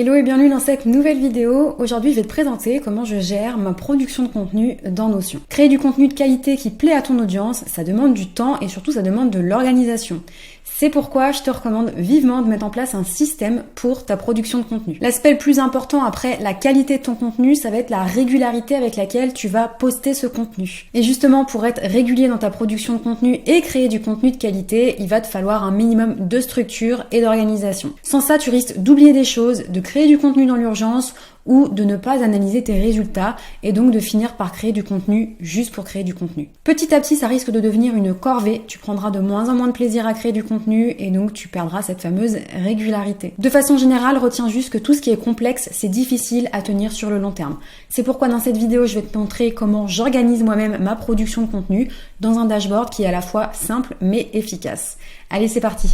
Hello et bienvenue dans cette nouvelle vidéo. Aujourd'hui, je vais te présenter comment je gère ma production de contenu dans Notion. Créer du contenu de qualité qui plaît à ton audience, ça demande du temps et surtout ça demande de l'organisation. C'est pourquoi je te recommande vivement de mettre en place un système pour ta production de contenu. L'aspect le plus important après la qualité de ton contenu, ça va être la régularité avec laquelle tu vas poster ce contenu. Et justement, pour être régulier dans ta production de contenu et créer du contenu de qualité, il va te falloir un minimum de structure et d'organisation. Sans ça, tu risques d'oublier des choses, de créer du contenu dans l'urgence ou de ne pas analyser tes résultats et donc de finir par créer du contenu juste pour créer du contenu. Petit à petit, ça risque de devenir une corvée, tu prendras de moins en moins de plaisir à créer du contenu et donc tu perdras cette fameuse régularité. De façon générale, retiens juste que tout ce qui est complexe, c'est difficile à tenir sur le long terme. C'est pourquoi dans cette vidéo, je vais te montrer comment j'organise moi-même ma production de contenu dans un dashboard qui est à la fois simple mais efficace. Allez, c'est parti!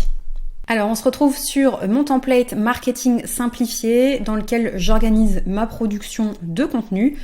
Alors, on se retrouve sur mon template marketing simplifié dans lequel j'organise ma production de contenu.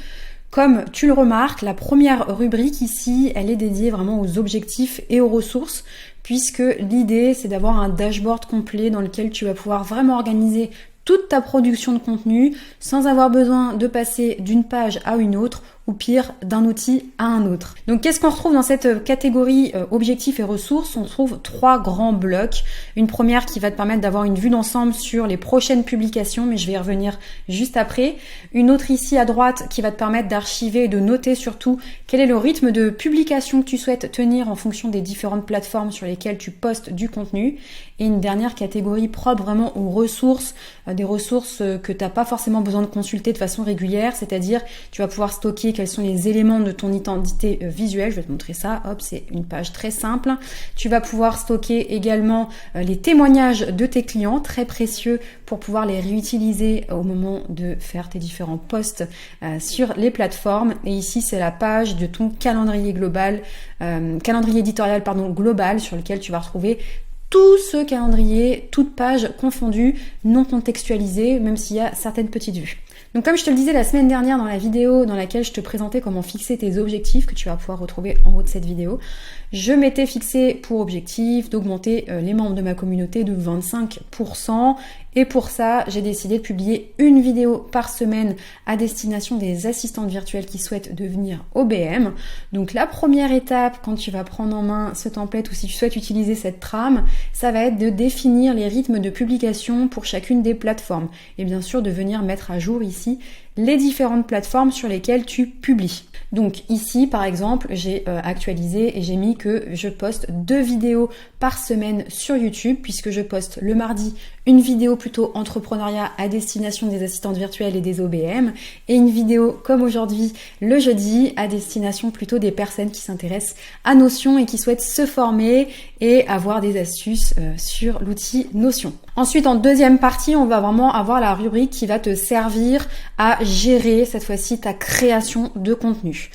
Comme tu le remarques, la première rubrique ici, elle est dédiée vraiment aux objectifs et aux ressources puisque l'idée, c'est d'avoir un dashboard complet dans lequel tu vas pouvoir vraiment organiser toute ta production de contenu sans avoir besoin de passer d'une page à une autre ou pire d'un outil à un autre. Donc qu'est-ce qu'on retrouve dans cette catégorie objectifs et ressources? On trouve trois grands blocs. Une première qui va te permettre d'avoir une vue d'ensemble sur les prochaines publications, mais je vais y revenir juste après. Une autre ici à droite qui va te permettre d'archiver et de noter surtout quel est le rythme de publication que tu souhaites tenir en fonction des différentes plateformes sur lesquelles tu postes du contenu. Et une dernière catégorie propre vraiment aux ressources, des ressources que tu n'as pas forcément besoin de consulter de façon régulière, c'est-à-dire tu vas pouvoir stocker quels sont les éléments de ton identité visuelle. Je vais te montrer ça. Hop, c'est une page très simple. Tu vas pouvoir stocker également les témoignages de tes clients, très précieux pour pouvoir les réutiliser au moment de faire tes différents posts sur les plateformes. Et ici, c'est la page de ton calendrier global, calendrier éditorial global sur lequel tu vas retrouver tout ce calendrier, toute page confondue, non contextualisée, même s'il y a certaines petites vues. Donc comme je te le disais la semaine dernière dans la vidéo dans laquelle je te présentais comment fixer tes objectifs, que tu vas pouvoir retrouver en haut de cette vidéo, je m'étais fixé pour objectif d'augmenter les membres de ma communauté de 25%. Et pour ça, j'ai décidé de publier une vidéo par semaine à destination des assistantes virtuelles qui souhaitent devenir OBM. Donc la première étape, quand tu vas prendre en main ce template ou si tu souhaites utiliser cette trame, ça va être de définir les rythmes de publication pour chacune des plateformes. Et bien sûr, de venir mettre à jour ici les différentes plateformes sur lesquelles tu publies. Donc ici, par exemple, j'ai actualisé et j'ai mis que je poste 2 vidéos par semaine sur YouTube puisque je poste le mardi une vidéo plutôt entrepreneuriat à destination des assistantes virtuelles et des OBM et une vidéo comme aujourd'hui le jeudi à destination plutôt des personnes qui s'intéressent à Notion et qui souhaitent se former et avoir des astuces sur l'outil Notion. Ensuite, en deuxième partie, on va vraiment avoir la rubrique qui va te servir à gérer cette fois-ci ta création de contenu.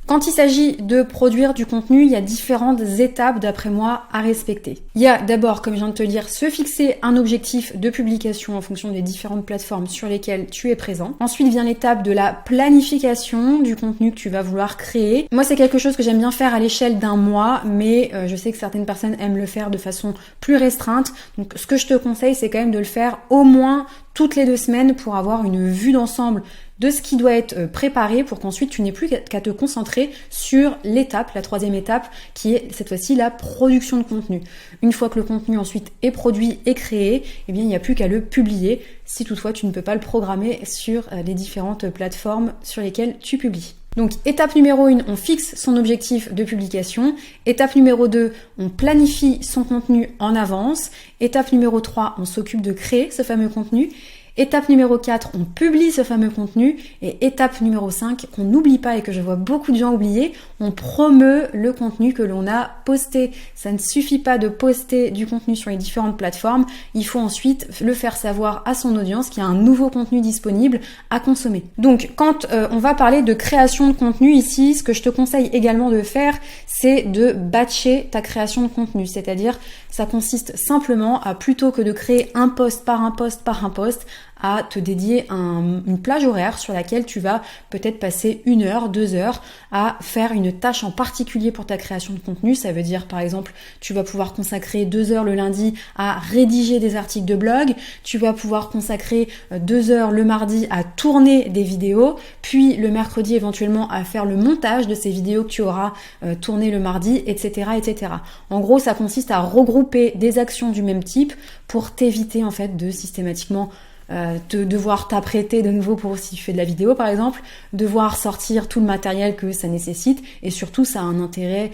Quand il s'agit de produire du contenu, il y a différentes étapes d'après moi à respecter. Il y a d'abord, comme je viens de te le dire, se fixer un objectif de publication en fonction des différentes plateformes sur lesquelles tu es présent. Ensuite vient l'étape de la planification du contenu que tu vas vouloir créer. Moi, c'est quelque chose que j'aime bien faire à l'échelle d'un mois, mais je sais que certaines personnes aiment le faire de façon plus restreinte. Donc, ce que je te conseille, c'est quand même de le faire au moins toutes les 2 semaines pour avoir une vue d'ensemble de ce qui doit être préparé pour qu'ensuite tu n'aies plus qu'à te concentrer sur l'étape, la 3e étape qui est cette fois-ci la production de contenu. Une fois que le contenu ensuite est produit et créé, eh bien il n'y a plus qu'à le publier si toutefois tu ne peux pas le programmer sur les différentes plateformes sur lesquelles tu publies. Donc étape numéro 1, on fixe son objectif de publication. Étape numéro 2, on planifie son contenu en avance. Étape numéro 3, on s'occupe de créer ce fameux contenu. Étape numéro 4, on publie ce fameux contenu. Et étape numéro 5, qu'on n'oublie pas et que je vois beaucoup de gens oublier, on promeut le contenu que l'on a posté. Ça ne suffit pas de poster du contenu sur les différentes plateformes, il faut ensuite le faire savoir à son audience qu'il y a un nouveau contenu disponible à consommer. Donc quand on va parler de création de contenu ici, ce que je te conseille également de faire, c'est de batcher ta création de contenu. C'est-à-dire, ça consiste simplement à, plutôt que de créer un post par un post par un post, à te dédier une plage horaire sur laquelle tu vas peut-être passer 1 heure, 2 heures à faire une tâche en particulier pour ta création de contenu. Ça veut dire par exemple, tu vas pouvoir consacrer 2 heures le lundi à rédiger des articles de blog, tu vas pouvoir consacrer 2 heures le mardi à tourner des vidéos, puis le mercredi éventuellement à faire le montage de ces vidéos que tu auras tournées le mardi, etc., etc. En gros, ça consiste à regrouper des actions du même type pour t'éviter en fait de systématiquement de devoir t'apprêter de nouveau pour si tu fais de la vidéo par exemple, devoir sortir tout le matériel que ça nécessite, et surtout ça a un intérêt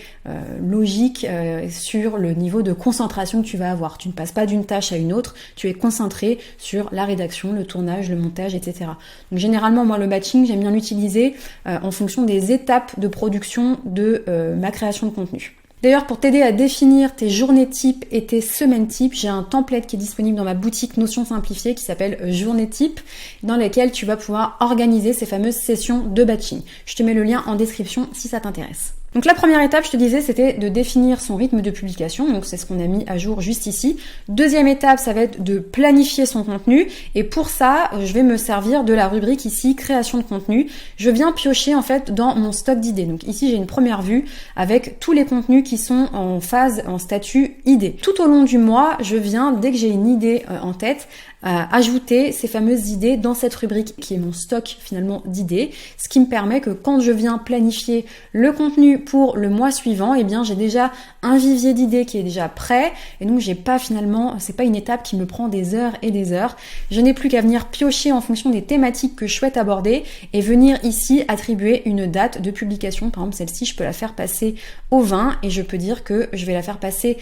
logique sur le niveau de concentration que tu vas avoir. Tu ne passes pas d'une tâche à une autre, tu es concentré sur la rédaction, le tournage, le montage, etc. Donc généralement moi le batching j'aime bien l'utiliser en fonction des étapes de production de ma création de contenu. D'ailleurs, pour t'aider à définir tes journées types et tes semaines types, j'ai un template qui est disponible dans ma boutique Notion Simplifiée qui s'appelle Journée type, dans laquelle tu vas pouvoir organiser ces fameuses sessions de batching. Je te mets le lien en description si ça t'intéresse. Donc la première étape, je te disais, c'était de définir son rythme de publication, donc c'est ce qu'on a mis à jour juste ici. Deuxième étape, ça va être de planifier son contenu, et pour ça, je vais me servir de la rubrique ici, création de contenu. Je viens piocher en fait dans mon stock d'idées. Donc ici, j'ai une première vue avec tous les contenus qui sont en phase, en statut idée. Tout au long du mois, je viens, dès que j'ai une idée en tête, ajouter ces fameuses idées dans cette rubrique qui est mon stock finalement d'idées, ce qui me permet que quand je viens planifier le contenu pour le mois suivant, eh bien j'ai déjà un vivier d'idées qui est déjà prêt, et donc j'ai pas finalement, c'est pas une étape qui me prend des heures et des heures. Je n'ai plus qu'à venir piocher en fonction des thématiques que je souhaite aborder et venir ici attribuer une date de publication. Par exemple celle-ci, je peux la faire passer au 20 et je peux dire que je vais la faire passer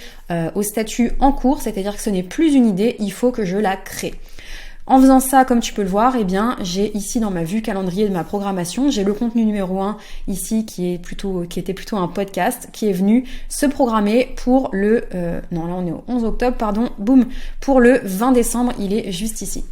au statut en cours, c'est-à-dire que ce n'est plus une idée, il faut que je la crée. En faisant ça, comme tu peux le voir, eh bien, j'ai ici dans ma vue calendrier de ma programmation, j'ai le contenu numéro 1 ici qui était plutôt un podcast qui est venu se programmer pour le, non là on est au 11 octobre, pardon, boum, pour le 20 décembre, il est juste ici.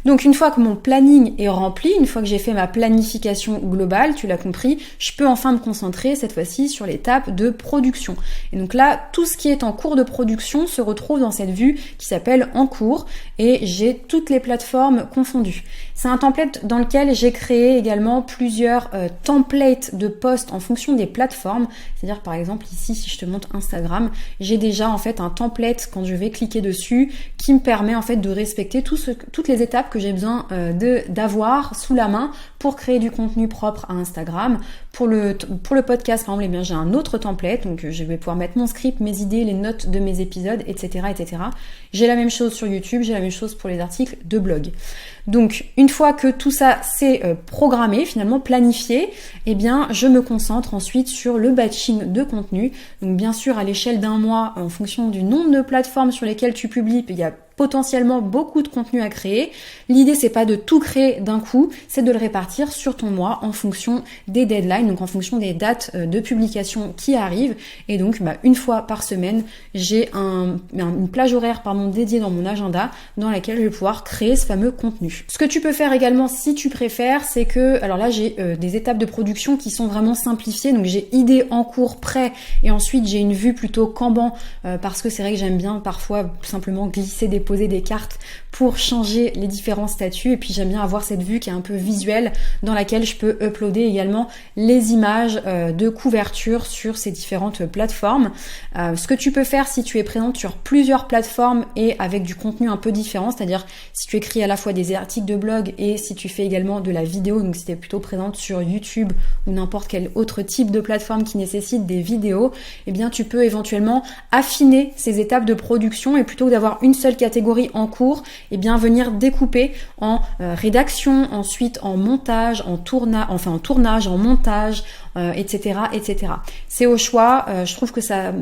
Donc une fois que mon planning est rempli, une fois que j'ai fait ma planification globale, tu l'as compris, je peux enfin me concentrer cette fois-ci sur l'étape de production. Et donc là, tout ce qui est en cours de production se retrouve dans cette vue qui s'appelle en cours, et j'ai toutes les plateformes confondues. C'est un template dans lequel j'ai créé également plusieurs templates de posts en fonction des plateformes. C'est-à-dire par exemple ici, si je te montre Instagram, j'ai déjà en fait un template quand je vais cliquer dessus qui me permet en fait de respecter toutes les étapes que j'ai besoin d'avoir sous la main pour créer du contenu propre à Instagram. Pour le podcast par exemple, eh bien, j'ai un autre template, donc je vais pouvoir mettre mon script, mes idées, les notes de mes épisodes, etc., etc. J'ai la même chose sur YouTube, j'ai la même chose pour les articles de blog. Donc une fois que tout ça c'est programmé, finalement planifié, eh bien je me concentre ensuite sur le batching de contenu. Donc bien sûr à l'échelle d'un mois, en fonction du nombre de plateformes sur lesquelles tu publies, il y a potentiellement beaucoup de contenu à créer. L'idée c'est pas de tout créer d'un coup, c'est de le répartir sur ton mois en fonction des deadlines, donc en fonction des dates de publication qui arrivent. Et donc une fois par semaine, j'ai une plage horaire dédiée dans mon agenda dans laquelle je vais pouvoir créer ce fameux contenu. Ce que tu peux faire également si tu préfères, c'est que, alors là j'ai des étapes de production qui sont vraiment simplifiées, donc j'ai idée en cours prêt et ensuite j'ai une vue plutôt Kanban parce que c'est vrai que j'aime bien parfois simplement glisser poser des cartes pour changer les différents statuts, et puis j'aime bien avoir cette vue qui est un peu visuelle dans laquelle je peux uploader également les images de couverture sur ces différentes plateformes. Ce que tu peux faire si tu es présente sur plusieurs plateformes et avec du contenu un peu différent, c'est-à-dire si tu écris à la fois des articles de blog et si tu fais également de la vidéo, donc si tu es plutôt présente sur YouTube ou n'importe quel autre type de plateforme qui nécessite des vidéos, eh bien tu peux éventuellement affiner ces étapes de production, et plutôt que d'avoir une seule catégorie en cours, et bien venir découper en rédaction, ensuite en montage, en tournage, en montage, etc., etc. C'est au choix. Je trouve que ça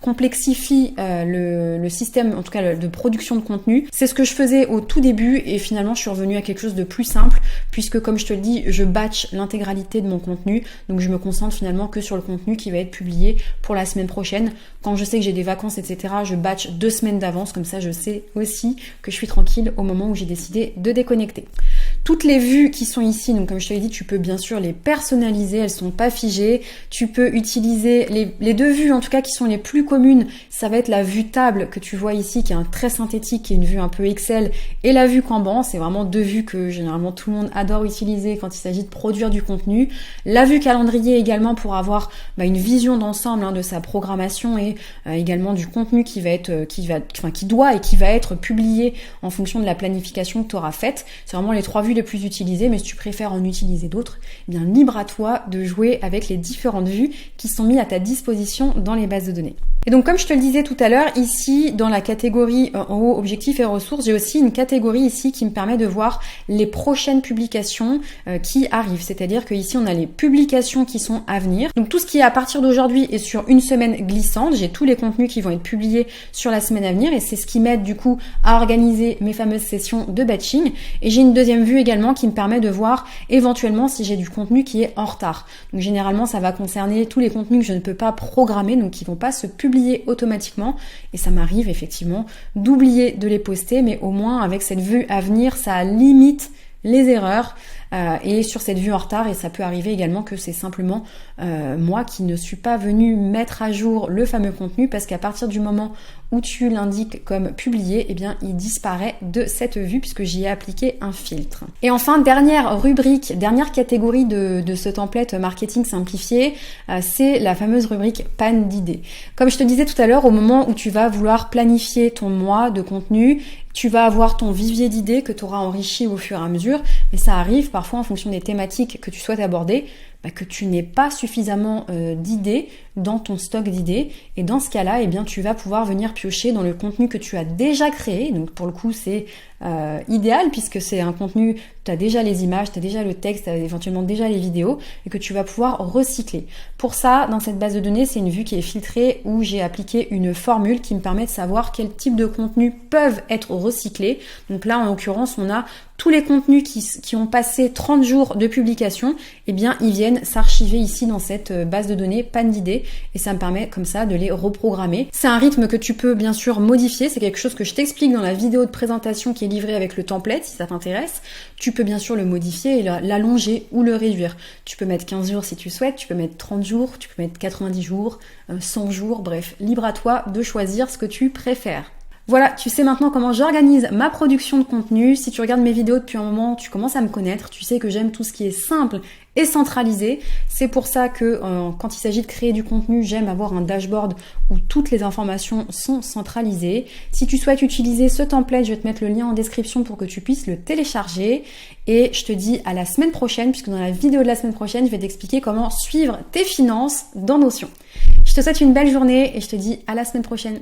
complexifie le système, en tout cas de production de contenu. C'est ce que je faisais au tout début, et finalement je suis revenue à quelque chose de plus simple, puisque comme je te le dis, je batch l'intégralité de mon contenu, donc je me concentre finalement que sur le contenu qui va être publié pour la semaine prochaine. Quand je sais que j'ai des vacances, etc., je batch 2 semaines d'avance, comme ça je sais aussi que je suis tranquille au moment où j'ai décidé de déconnecter. Toutes les vues qui sont ici, donc comme je te l'ai dit, tu peux bien sûr les personnaliser, elles sont pas figées. Tu peux utiliser les deux vues en tout cas qui sont les plus communes. Ça va être la vue table que tu vois ici qui est un très synthétique, qui est une vue un peu Excel, et la vue Kanban. C'est vraiment deux vues que généralement tout le monde adore utiliser quand il s'agit de produire du contenu. La vue calendrier également pour avoir une vision d'ensemble de sa programmation et également du contenu qui doit être publié en fonction de la planification que tu auras faite. C'est vraiment les trois vues les plus utilisées, mais si tu préfères en utiliser d'autres, eh bien libre à toi de jouer avec les différentes vues qui sont mises à ta disposition dans les bases de données. Et donc comme je te le disais tout à l'heure, ici dans la catégorie en haut objectifs et ressources, j'ai aussi une catégorie ici qui me permet de voir les prochaines publications qui arrivent. C'est-à-dire que ici on a les publications qui sont à venir. Donc tout ce qui est à partir d'aujourd'hui est sur une semaine glissante. J'ai tous les contenus qui vont être publiés sur la semaine à venir et c'est ce qui m'aide du coup à organiser mes fameuses sessions de batching. Et j'ai une deuxième vue également qui me permet de voir éventuellement si j'ai du contenu qui est en retard. Donc généralement ça va concerner tous les contenus que je ne peux pas programmer, donc qui vont pas se publier automatiquement, et ça m'arrive effectivement d'oublier de les poster, mais au moins avec cette vue à venir ça limite les erreurs et sur cette vue en retard. Et ça peut arriver également que c'est simplement moi qui ne suis pas venue mettre à jour le fameux contenu, parce qu'à partir du moment où tu l'indiques comme publié, eh bien il disparaît de cette vue puisque j'y ai appliqué un filtre. Et enfin, dernière rubrique, dernière catégorie de ce template marketing simplifié, c'est la fameuse rubrique panne d'idées. Comme je te disais tout à l'heure, au moment où tu vas vouloir planifier ton mois de contenu, tu vas avoir ton vivier d'idées que tu auras enrichi au fur et à mesure, mais ça arrive parfois en fonction des thématiques que tu souhaites aborder, que tu n'aies pas suffisamment d'idées dans ton stock d'idées. Et dans ce cas-là, eh bien, tu vas pouvoir venir piocher dans le contenu que tu as déjà créé. Donc pour le coup, c'est idéal puisque c'est un contenu, tu as déjà les images, tu as déjà le texte, tu as éventuellement déjà les vidéos et que tu vas pouvoir recycler. Pour ça, dans cette base de données, c'est une vue qui est filtrée où j'ai appliqué une formule qui me permet de savoir quel type de contenus peuvent être recyclés. Donc là, en l'occurrence, on a tous les contenus qui ont passé 30 jours de publication, eh bien, ils viennent s'archiver ici dans cette base de données panne d'idées et ça me permet comme ça de les reprogrammer. C'est un rythme que tu peux bien sûr modifier, c'est quelque chose que je t'explique dans la vidéo de présentation qui est livrée avec le template si ça t'intéresse. Tu peux bien sûr le modifier et l'allonger ou le réduire. Tu peux mettre 15 jours si tu souhaites, tu peux mettre 30 jours, tu peux mettre 90 jours, 100 jours, bref, libre à toi de choisir ce que tu préfères. Voilà, tu sais maintenant comment j'organise ma production de contenu. Si tu regardes mes vidéos depuis un moment, tu commences à me connaître. Tu sais que j'aime tout ce qui est simple et centralisé. C'est pour ça que quand il s'agit de créer du contenu, j'aime avoir un dashboard où toutes les informations sont centralisées. Si tu souhaites utiliser ce template, je vais te mettre le lien en description pour que tu puisses le télécharger. Et je te dis à la semaine prochaine, puisque dans la vidéo de la semaine prochaine, je vais t'expliquer comment suivre tes finances dans Notion. Je te souhaite une belle journée et je te dis à la semaine prochaine.